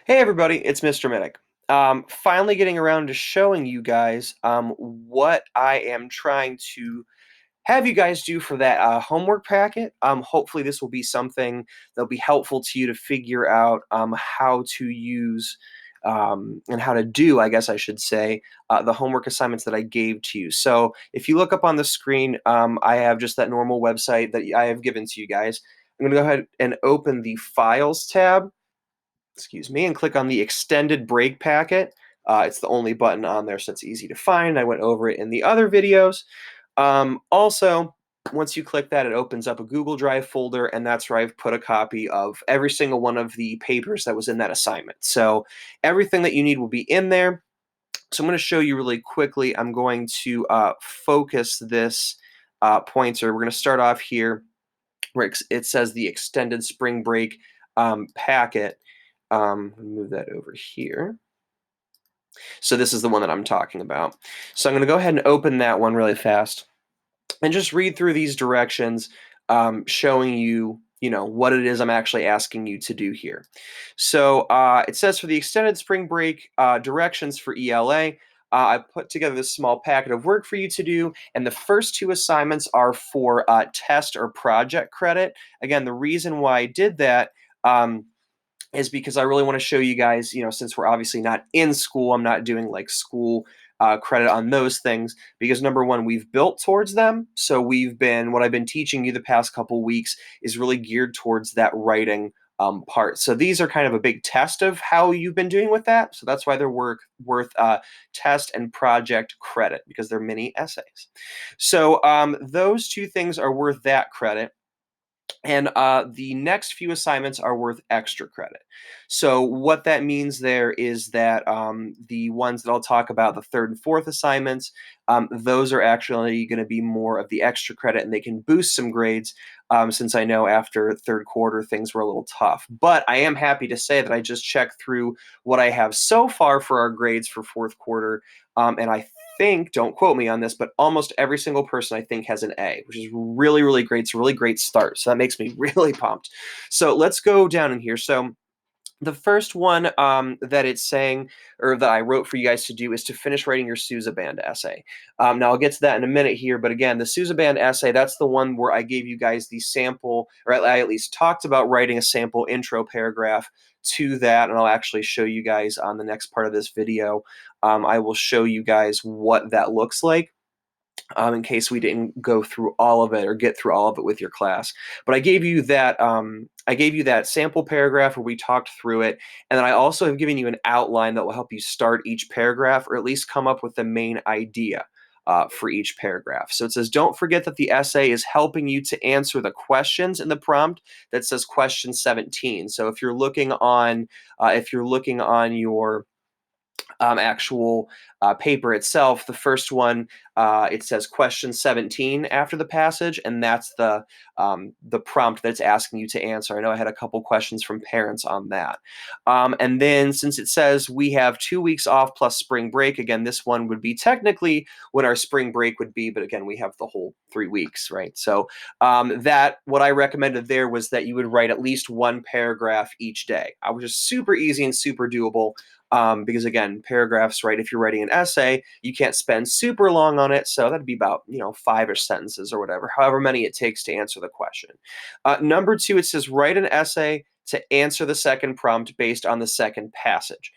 Hey everybody, it's Mr. Minnick. Finally getting around to showing you guys what I am trying to have you guys do for that homework packet. Hopefully this will be something that'll be helpful to you to figure out how to use and how to do, I guess I should say, the homework assignments that I gave to you. So if you look up on the screen, I have just that normal website that I have given to you guys. I'm going to go ahead and open the Files tab, excuse me, and click on the extended break packet. It's the only button on there, so it's easy to find. I went over it in the other videos. Also, once you click that, it opens up a Google Drive folder, and that's where I've put a copy of every single one of the papers that was in that assignment. So everything that you need will be in there. So I'm going to show you really quickly. I'm going to focus this pointer. We're going to start off here where it says the extended spring break packet. Move that over here. So this is the one that I'm talking about. So I'm going to go ahead and open that one really fast and just read through these directions, showing you, what it is I'm actually asking you to do here. So it says for the extended spring break directions for ELA, I put together this small packet of work for you to do, and the first two assignments are for test or project credit. Again, the reason why I did that is because I really want to show you guys, since we're obviously not in school, I'm not doing like school credit on those things because number one, we've built towards them. So what I've been teaching you the past couple weeks is really geared towards that writing part. So these are kind of a big test of how you've been doing with that. So that's why they're worth test and project credit because they're mini essays. So those two things are worth that credit. And the next few assignments are worth extra credit. So what that means there is that the ones that I'll talk about, the third and fourth assignments, those are actually going to be more of the extra credit, and they can boost some grades since I know after third quarter things were a little tough. But I am happy to say that I just checked through what I have so far for our grades for fourth quarter, and I think, don't quote me on this, but almost every single person I think has an A, which is really, really great. It's a really great start. So that makes me really pumped. So let's go down in here. So the first one that it's saying, or that I wrote for you guys to do, is to finish writing your Sousa Band essay. Now I'll get to that in a minute here, but again, the Sousa Band essay, that's the one where I gave you guys the sample, or I at least talked about writing a sample intro paragraph to that, and I'll actually show you guys on the next part of this video. I will show you guys what that looks like. In case we didn't go through all of it or get through all of it with your class. But I gave you that sample paragraph where we talked through it, and then I also have given you an outline that will help you start each paragraph, or at least come up with the main idea for each paragraph. So it says, don't forget that the essay is helping you to answer the questions in the prompt that says question 17. So if you're looking on your actual paper itself, the first one, it says question 17 after the passage, and that's the prompt that's asking you to answer. I know I had a couple questions from parents on that. And then since it says we have 2 weeks off plus spring break, again, this one would be technically what our spring break would be, but again, we have the whole 3 weeks, right? So what I recommended there was that you would write at least one paragraph each day, which is super easy and super doable. Because again, paragraphs, right? If you're writing an essay, you can't spend super long on it, so that'd be about 5 sentences or whatever, however many it takes to answer the question. Number two, it says write an essay to answer the second prompt based on the second passage.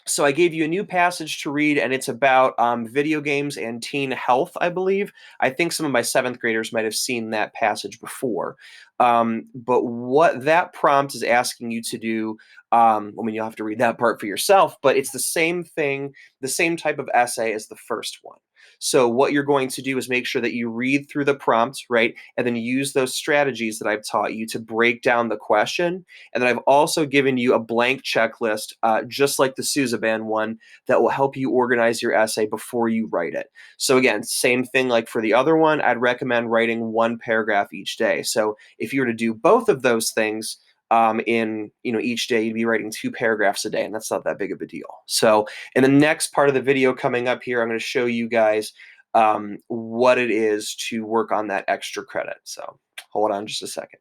So I gave you a new passage to read, and it's about video games and teen health, I believe. I think some of my 7th graders might have seen that passage before. But what that prompt is asking you to do, you'll have to read that part for yourself, but it's the same thing, the same type of essay as the first one. So what you're going to do is make sure that you read through the prompt, right? And then use those strategies that I've taught you to break down the question. And then I've also given you a blank checklist, just like the Sousa Band one, that will help you organize your essay before you write it. So again, same thing like for the other one, I'd recommend writing one paragraph each day. So if you were to do both of those things, in each day, you'd be writing 2 paragraphs a day, and that's not that big of a deal. So in the next part of the video coming up here, I'm going to show you guys what it is to work on that extra credit. So hold on just a second.